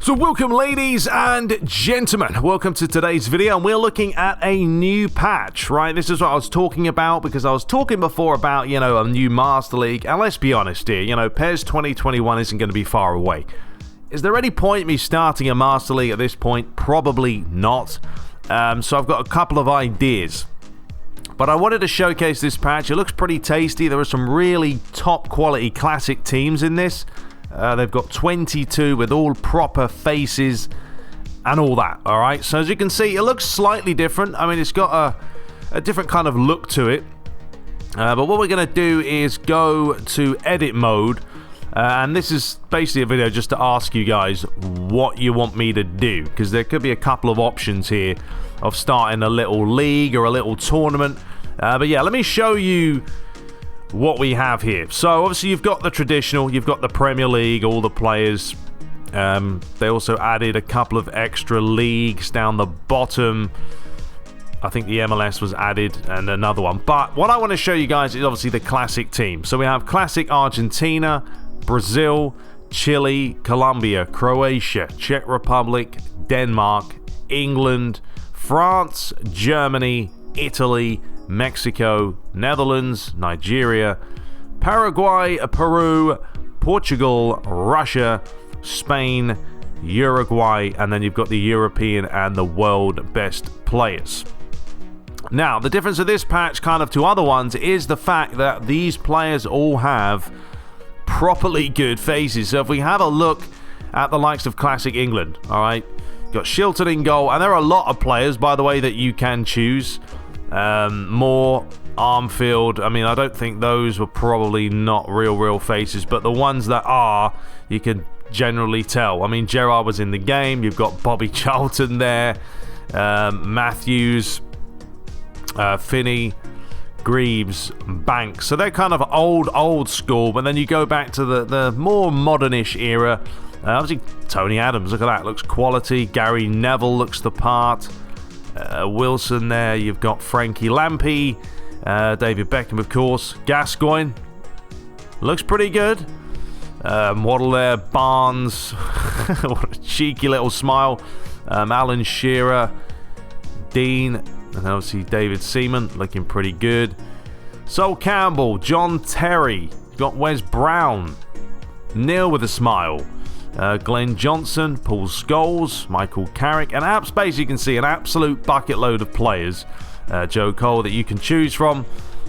So welcome ladies and gentlemen, welcome to today's video, and we're looking at a new patch, right? This is what I was talking about, because I was talking before about, a new Master League, and let's be honest here, PES 2021 isn't going to be far away. Is there any point me starting a Master League at this point? Probably not. So I've got a couple of ideas. But I wanted to showcase this patch. It looks pretty tasty. There are some really top quality classic teams in this. They've got 22 with all proper faces and all that, alright? So as you can see, it looks slightly different. I mean, it's got a different kind of look to it. But what we're going to do is go to edit mode. And this is basically a video just to ask you guys what you want me to do. Because there could be a couple of options here of starting a little league or a little tournament. But yeah, let me show you what we have here. So obviously you've got the traditional, you've got the Premier League, all the players. They also added a couple of extra leagues down the bottom. I think the MLS was added and another one. But what I want to show you guys is obviously the classic team. So we have classic Argentina, Brazil, Chile, Colombia, Croatia, Czech Republic, Denmark, England, France, Germany, Italy, Mexico, Netherlands, Nigeria, Paraguay, Peru, Portugal, Russia, Spain, Uruguay, and then you've got the European and the world best players. Now, the difference of this patch kind of to other ones is the fact that these players all have properly good faces. So if we have a look at the likes of Classic England, alright, got Shilton in goal, and there are a lot of players, by the way, that you can choose. More Armfield. I mean, I don't think those were probably not real faces, but the ones that are, you can generally tell. I mean, Gerrard was in the game. You've got Bobby Charlton there, Matthews, Finney, Greaves, Banks. So they're kind of old school, but then you go back to the more modernish era. Obviously, Tony Adams, look at that, looks quality. Gary Neville looks the part. Wilson there, you've got Frankie Lampy, David Beckham, of course. Gascoigne looks pretty good. Waddle there, Barnes, what a cheeky little smile. Alan Shearer, Dean, and obviously David Seaman looking pretty good. Sol Campbell, John Terry, you've got Wes Brown, Neil with a smile. Glenn Johnson, Paul Scholes, Michael Carrick, and at space you can see an absolute bucket load of players, Joe Cole, that you can choose from,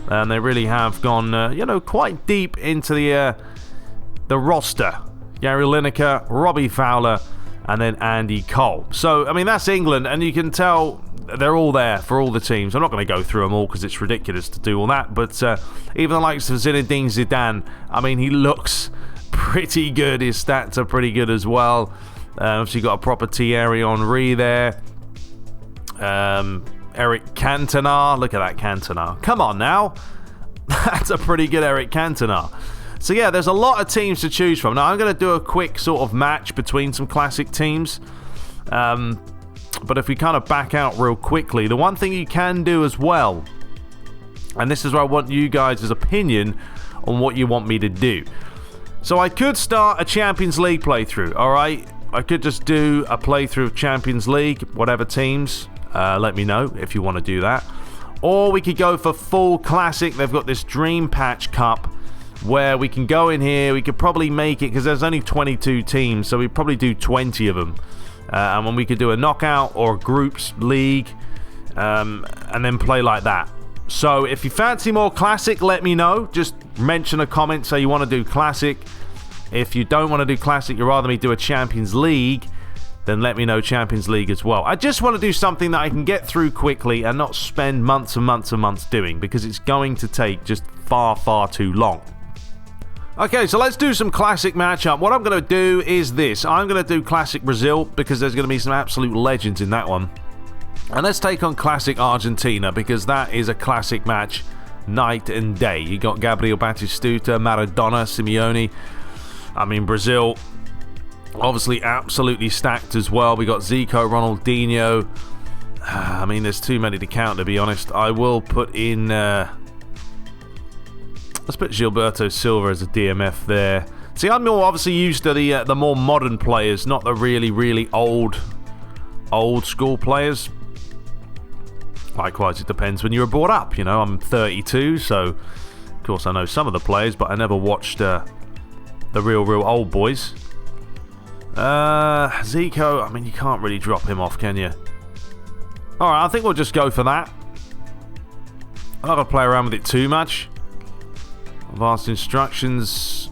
and they really have gone, quite deep into the roster. Gary Lineker, Robbie Fowler, and then Andy Cole. So, I mean, that's England, and you can tell they're all there for all the teams. I'm not going to go through them all because it's ridiculous to do all that, but even the likes of Zinedine Zidane, I mean, he looks pretty good. His stats are pretty good as well. Obviously got a proper Thierry Henry there. Eric Cantona. Look at that Cantona. Come on now. That's a pretty good Eric Cantona. So yeah, there's a lot of teams to choose from. Now I'm going to do a quick sort of match between some classic teams. But if we kind of back out real quickly, the one thing you can do as well, and this is where I want you guys' opinion on what you want me to do. So I could start a Champions League playthrough, alright? I could just do a playthrough of Champions League, whatever teams. Let me know if you want to do that. Or we could go for full classic. They've got this Dream Patch Cup where we can go in here. We could probably make it, because there's only 22 teams, so we'd probably do 20 of them. And when we could do a knockout or a groups league, and then play like that. So if you fancy more classic, let me know. Just mention a comment, say you want to do classic. If you don't want to do classic, you'd rather me do a Champions League, then let me know Champions League as well. I just want to do something that I can get through quickly and not spend months and months and months doing, because it's going to take just far too long. Okay, so let's do some classic matchup. What I'm going to do is this. I'm going to do classic Brazil, because there's going to be some absolute legends in that one. And let's take on classic Argentina, because that is a classic match night and day. You got Gabriel Batistuta, Maradona, Simeone. I mean, Brazil obviously absolutely stacked as well. We got Zico, Ronaldinho. I mean, there's too many to count, to be honest. I will put in... let's put Gilberto Silva as a DMF there. See, I'm more obviously used to the more modern players, not the really old school players. Likewise, it depends when you were brought up. You know, I'm 32, so of course I know some of the players, but I never watched the real old boys. Zico, I mean, you can't really drop him off, can you? Alright, I think we'll just go for that. I'm not going to play around with it too much. Advanced instructions.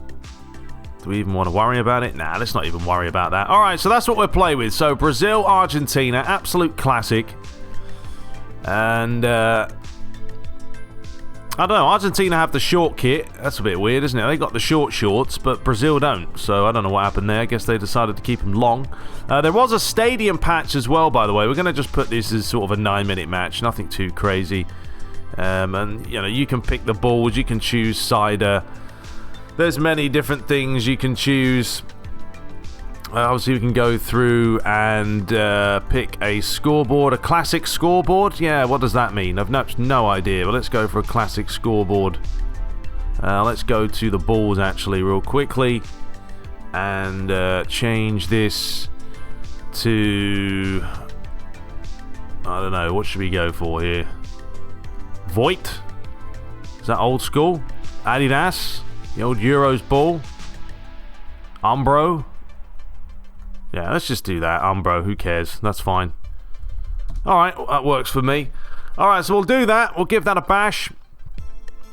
Do we even want to worry about it? Nah, let's not even worry about that. Alright, so that's what we'll play with. So, Brazil, Argentina, absolute classic. And, I don't know, Argentina have the short kit. That's a bit weird, isn't it? They got the short shorts, but Brazil don't. So I don't know what happened there. I guess they decided to keep them long. There was a stadium patch as well, by the way. We're going to just put this as sort of a 9-minute match. Nothing too crazy. And, you know, you can pick the balls. You can choose cider. There's many different things you can choose. Obviously, we can go through and pick a scoreboard, a classic scoreboard. Yeah, what does that mean? I've no idea, but let's go for a classic scoreboard. Let's go to the balls, actually, real quickly. And change this to... I don't know, what should we go for here? Voigt? Is that old school? Adidas? The old Euros ball? Umbro? Yeah, let's just do that. Umbro, who cares? That's fine. Alright, that works for me. Alright, so we'll do that. We'll give that a bash.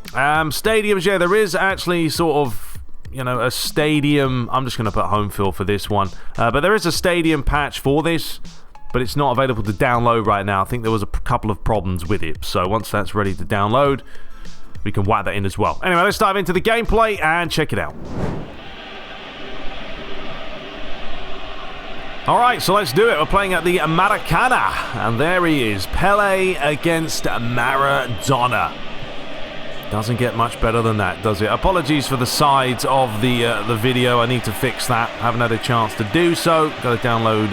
Stadiums, yeah, there is actually sort of, you know, a stadium. I'm just going to put home field for this one. But there is a stadium patch for this, but it's not available to download right now. I think there was a couple of problems with it. So once that's ready to download, we can whack that in as well. Anyway, let's dive into the gameplay and check it out. Alright, so let's do it. We're playing at the Maracana. And there he is. Pele against Maradona. Doesn't get much better than that, does it? Apologies for the sides of the video. I need to fix that. Haven't had a chance to do so. Got to download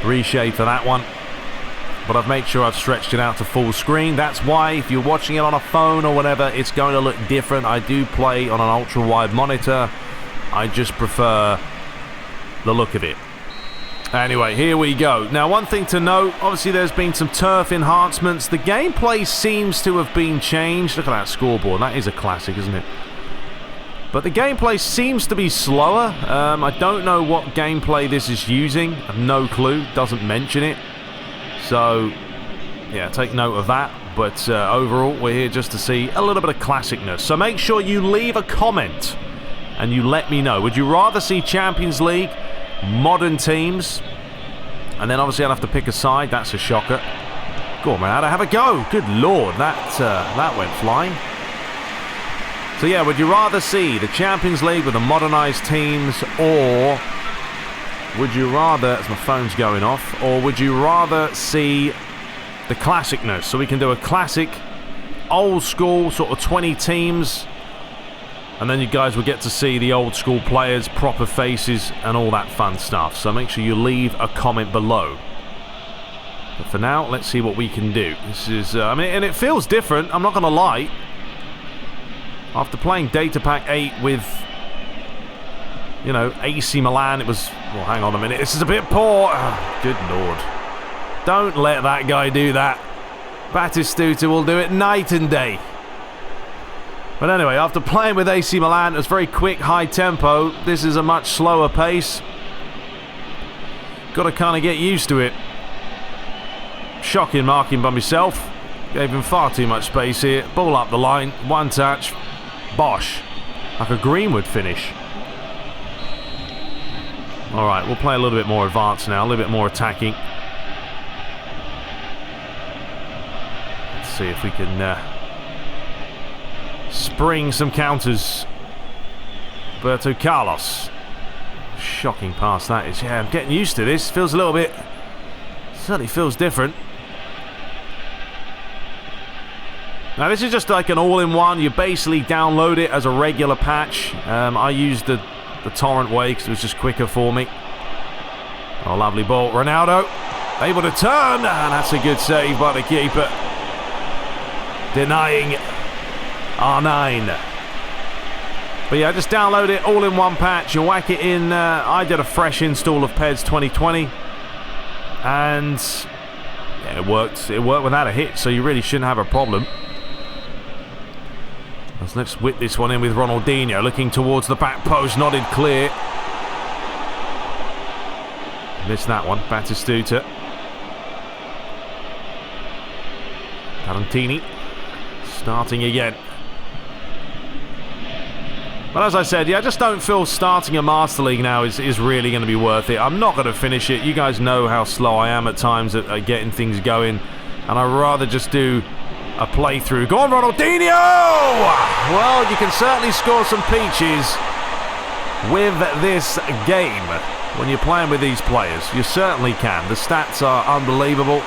Reshade for that one. But I've made sure I've stretched it out to full screen. That's why, if you're watching it on a phone or whatever, it's going to look different. I do play on an ultra-wide monitor. I just prefer the look of it. Anyway, here we go. Now, one thing to note, obviously there's been some turf enhancements. The gameplay seems to have been changed. Look at that scoreboard. That is a classic, isn't it? But the gameplay seems to be slower. I don't know what gameplay this is using. I have no clue. Doesn't mention it. So, yeah, take note of that. But overall, we're here just to see a little bit of classicness. So make sure you leave a comment and you let me know. Would you rather see Champions League, modern teams, and then obviously I'll have to pick a side? That's a shocker. Go on, man, have a go. Good lord, that went flying. So yeah, would you rather see the Champions League with the modernised teams, or would you rather, as my phone's going off, or would you rather see the classicness? So we can do a classic, old school, sort of 20 teams, and then you guys will get to see the old school players, proper faces, and all that fun stuff. So make sure you leave a comment below. But for now, let's see what we can do. This is, I mean, and it feels different, I'm not going to lie. After playing Data Pack 8 with, you know, AC Milan, it was, well, hang on a minute, this is a bit poor. Oh, good lord. Don't let that guy do that. Batistuta will do it night and day. But anyway, after playing with AC Milan, it was very quick, high tempo. This is a much slower pace. Got to kind of get used to it. Shocking marking by myself. Gave him far too much space here. Ball up the line, one touch. Bosh. Like a Greenwood finish. Alright, we'll play a little bit more advanced now, a little bit more attacking. Let's see if we can spring some counters. Roberto Carlos. Shocking pass that is. Yeah, I'm getting used to this. Feels a little bit... certainly feels different. Now this is just like an all-in-one. You basically download it as a regular patch. I used the torrent way because it was just quicker for me. Oh, lovely ball. Ronaldo able to turn, and that's a good save by the keeper. Denying R9. But yeah, just download it all in one patch. You whack it in. I did a fresh install of PES 2020. And yeah, it worked. It worked without a hitch, so you really shouldn't have a problem. Let's whip this one in with Ronaldinho, looking towards the back post, nodded clear. Missed that one, Batistuta. Tarantini, starting again. But as I said, yeah, I just don't feel starting a Master League now is really going to be worth it. I'm not going to finish it. You guys know how slow I am at times at getting things going. And I'd rather just do a playthrough. Go on, Ronaldinho! Well, you can certainly score some peaches with this game when you're playing with these players. You certainly can. The stats are unbelievable.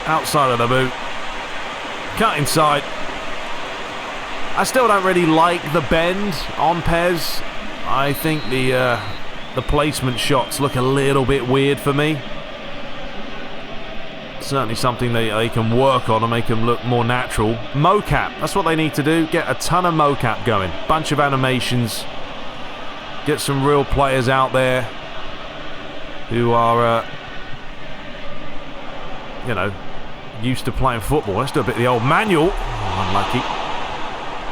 Outside of the boot. Cut inside. I still don't really like the bend on PES. I think the placement shots look a little bit weird for me. Certainly something they can work on and make them look more natural. Mocap, that's what they need to do. Get a ton of mocap going. Bunch of animations. Get some real players out there who are, you know, used to playing football. Let's do a bit of the old manual. Oh, unlucky.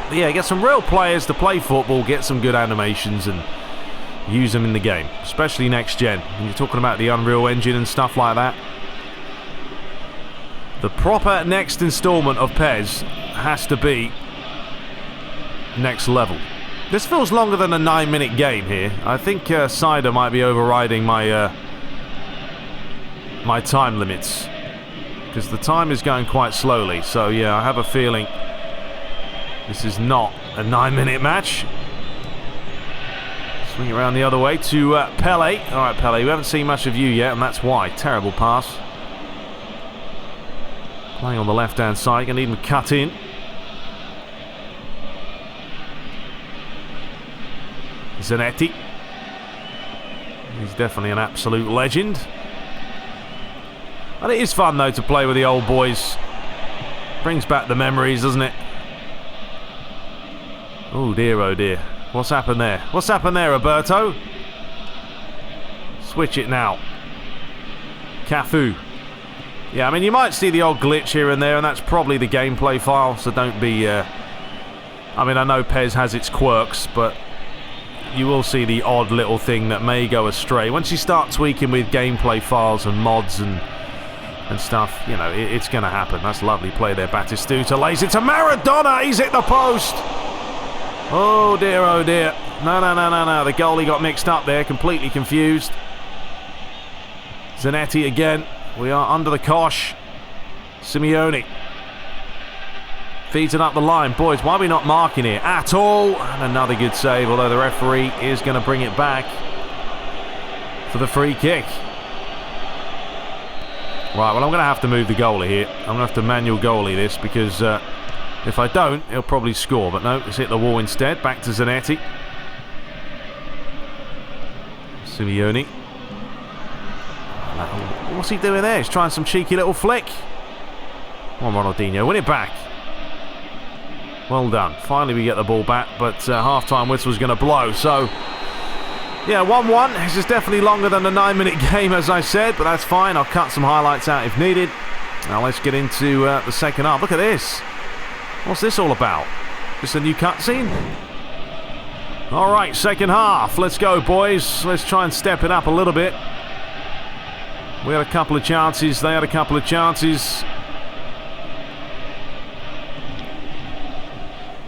But yeah, get some real players to play football. Get some good animations and use them in the game. Especially next gen. When you're talking about the Unreal Engine and stuff like that. The proper next installment of PES has to be next level. This feels longer than a 9-minute game here. I think Cider might be overriding my my time limits, because the time is going quite slowly. So yeah, I have a feeling this is not a 9-minute match. Swing it around the other way to Pele. All right, Pele, we haven't seen much of you yet, and that's why. Terrible pass. Playing on the left-hand side, going to need him cut in. Zanetti. He's definitely an absolute legend. And it is fun, though, to play with the old boys. Brings back the memories, doesn't it? Oh dear, oh dear. What's happened there? What's happened there, Roberto? Switch it now. Cafu. Yeah, I mean, you might see the odd glitch here and there, and that's probably the gameplay file, so don't be... I mean, I know PES has its quirks, but you will see the odd little thing that may go astray. Once you start tweaking with gameplay files and mods and stuff, you know, it's going to happen. That's lovely play there. Batistuta lays it to Maradona. He's hit the post. Oh, dear, oh, dear. No, no, no, no, no. The goalie got mixed up there, completely confused. Zanetti again. We are under the cosh. Simeone feeds it up the line. Boys, why are we not marking here at all? And another good save, although the referee is going to bring it back for the free kick. Right, well, I'm going to have to move the goalie here. I'm going to have to manual goalie this, because if I don't, he'll probably score. But no, it's hit the wall instead. Back to Zanetti. Simeone. What's he doing there? He's trying some cheeky little flick. Come on, Ronaldinho, win it back. Well done. Finally we get the ball back, but half-time whistle's going to blow. So, yeah, 1-1. This is definitely longer than a 9-minute game, as I said, but that's fine. I'll cut some highlights out if needed. Now let's get into the second half. Look at this. What's this all about? Just a new cutscene? All right, second half. Let's go, boys. Let's try and step it up a little bit. We had a couple of chances. They had a couple of chances.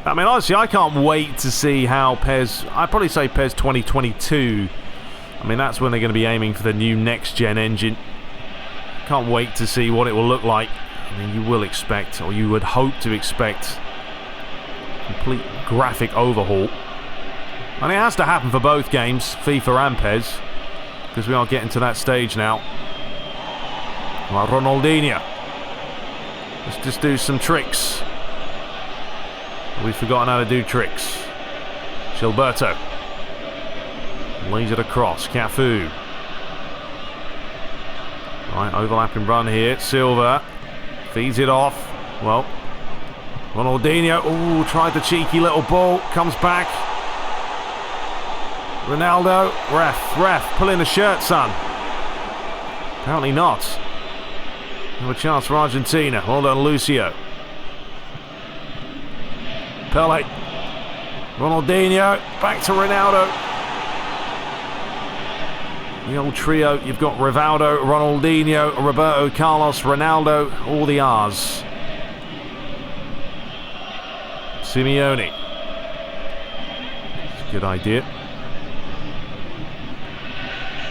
I mean, honestly, I can't wait to see how PES... I'd probably say PES 2022. I mean, that's when they're going to be aiming for the new next-gen engine. Can't wait to see what it will look like. I mean, you will expect, or you would hope to expect, complete graphic overhaul. And it has to happen for both games, FIFA and PES, because we are getting to that stage now. Well, Ronaldinho. Let's just do some tricks. We've forgotten how to do tricks. Gilberto. Lays it across. Cafu. Right, overlapping run here. Silva feeds it off. Well, Ronaldinho, oh, tried the cheeky little ball, comes back. Ronaldo, ref, pull in the shirt, son. Apparently not. Have a chance for Argentina. Well done, Lucio. Pele. Ronaldinho, back to Ronaldo. The old trio, you've got Rivaldo, Ronaldinho, Roberto Carlos, Ronaldo, all the R's. Simeone. It's a good idea.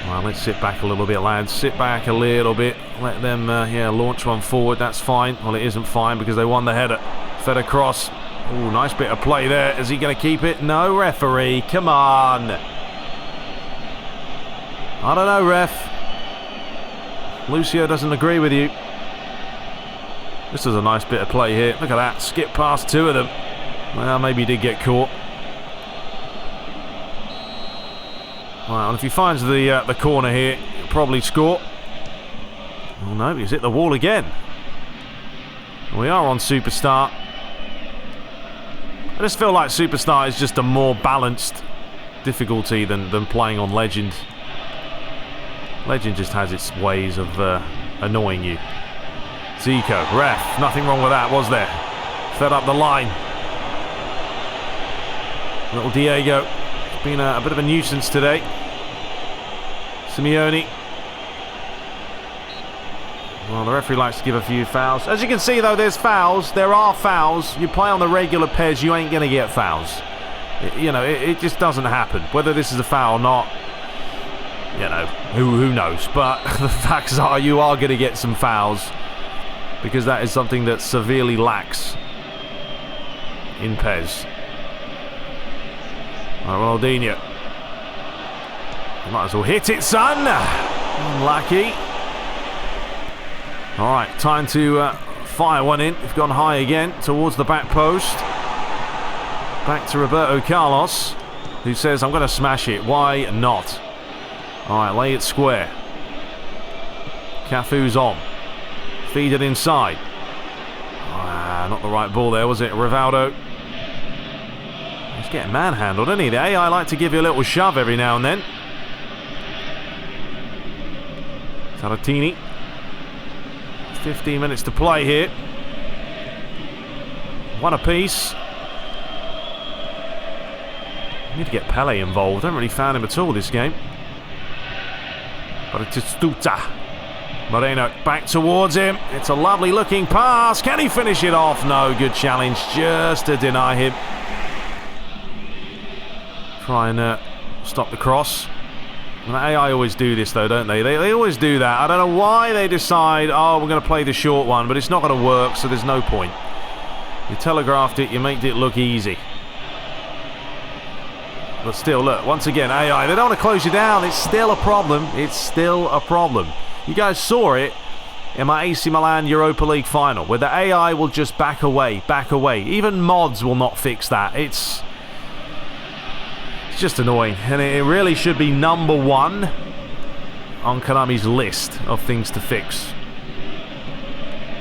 Well, let's sit back a little bit, lads. Sit back a little bit. Let them, launch one forward. That's fine. Well, it isn't fine because they won the header. Fed across. Oh, nice bit of play there. Is he going to keep it? No, referee. Come on. I don't know, ref. Lucio doesn't agree with you. This is a nice bit of play here. Look at that. Skip past two of them. Well, maybe he did get caught. Well, and if he finds the corner here, he'll probably score. Oh no, he's hit the wall again. We are on Superstar. I just feel like Superstar is just a more balanced difficulty than playing on Legend. Legend just has its ways of annoying you. Zico, ref, nothing wrong with that, was there? Fed up the line. Little Diego, it's been a bit of a nuisance today. Simeone. Well, the referee likes to give a few fouls. As you can see, though, there's fouls. There are fouls. You play on the regular PES, you ain't going to get fouls. It just doesn't happen. Whether this is a foul or not, who knows? But the facts are you are going to get some fouls because that is something that severely lacks in PES. Ronaldinho. You might as well hit it, son. Unlucky. Alright, time to fire one in. We've gone high again towards the back post. Back to Roberto Carlos, who says, I'm going to smash it. Why not? Alright, lay it square. Cafu's on. Feed it inside. Not the right ball there, was it? Rivaldo. He's getting manhandled, isn't he? The AI like to give you a little shove every now and then. Taratini. 15 minutes to play here. One apiece. Need to get Pele involved. Haven't really found him at all this game. Batistuta. Moreno back towards him. It's a lovely looking pass. Can he finish it off? No, good challenge just to deny him. Try and stop the cross. And AI always do this though, don't they? They always do that. I don't know why they decide, oh, we're going to play the short one, but it's not going to work, so there's no point. You telegraphed it, you made it look easy. But still, look, once again, AI, they don't want to close you down. It's still a problem. It's still a problem. You guys saw it in my AC Milan Europa League final, where the AI will just back away, back away. Even mods will not fix that. It's just annoying, and it really should be number one on Konami's list of things to fix,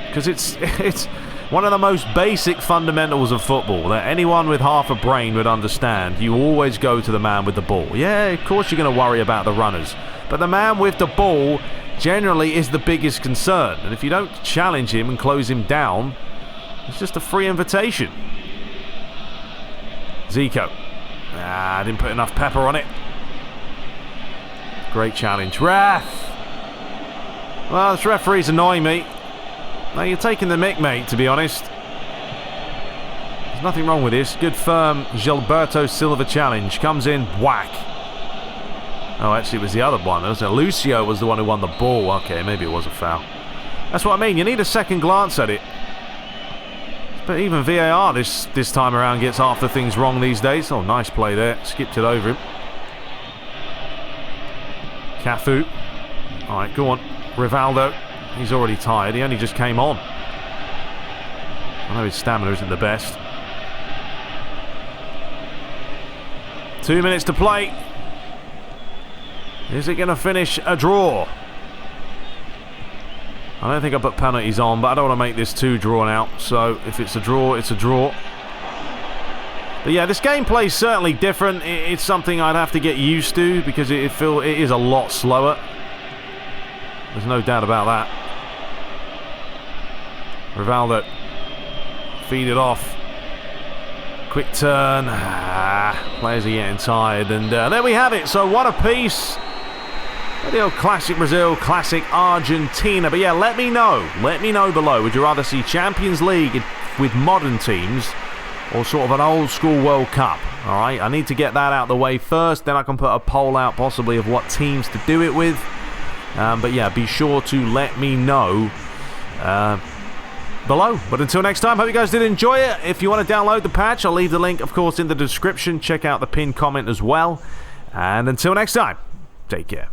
because it's one of the most basic fundamentals of football that anyone with half a brain would understand. You always go to the man with the ball. Yeah, of course you're going to worry about the runners, but the man with the ball generally is the biggest concern, and if you don't challenge him and close him down, it's just a free invitation. Zico. I didn't put enough pepper on it. Great challenge. Ref! Well, this referee's annoying me. Now, you're taking the mick, mate, to be honest. There's nothing wrong with this. Good firm Gilberto Silva challenge. Comes in, whack. Oh, actually, it was the other one. Lucio was the one who won the ball. Okay, maybe it was a foul. That's what I mean. You need a second glance at it. But even VAR this time around gets half the things wrong these days. Oh, nice play there. Skipped it over him. Cafu. Alright, go on. Rivaldo. He's already tired. He only just came on. I know his stamina isn't the best. 2 minutes to play. Is it going to finish a draw? I don't think I put penalties on, but I don't want to make this too drawn out. So if it's a draw, it's a draw. But yeah, this gameplay is certainly different. It's something I'd have to get used to because it is a lot slower. There's no doubt about that. Rivaldo. Feed it off. Quick turn. Players are getting tired. And there we have it. So what a piece. The old classic Brazil, classic Argentina. But yeah, let me know. Let me know below. Would you rather see Champions League with modern teams or sort of an old school World Cup? Alright, I need to get that out the way first. Then I can put a poll out possibly of what teams to do it with. But yeah, be sure to let me know below. But until next time, hope you guys did enjoy it. If you want to download the patch, I'll leave the link, of course, in the description. Check out the pinned comment as well. And until next time, take care.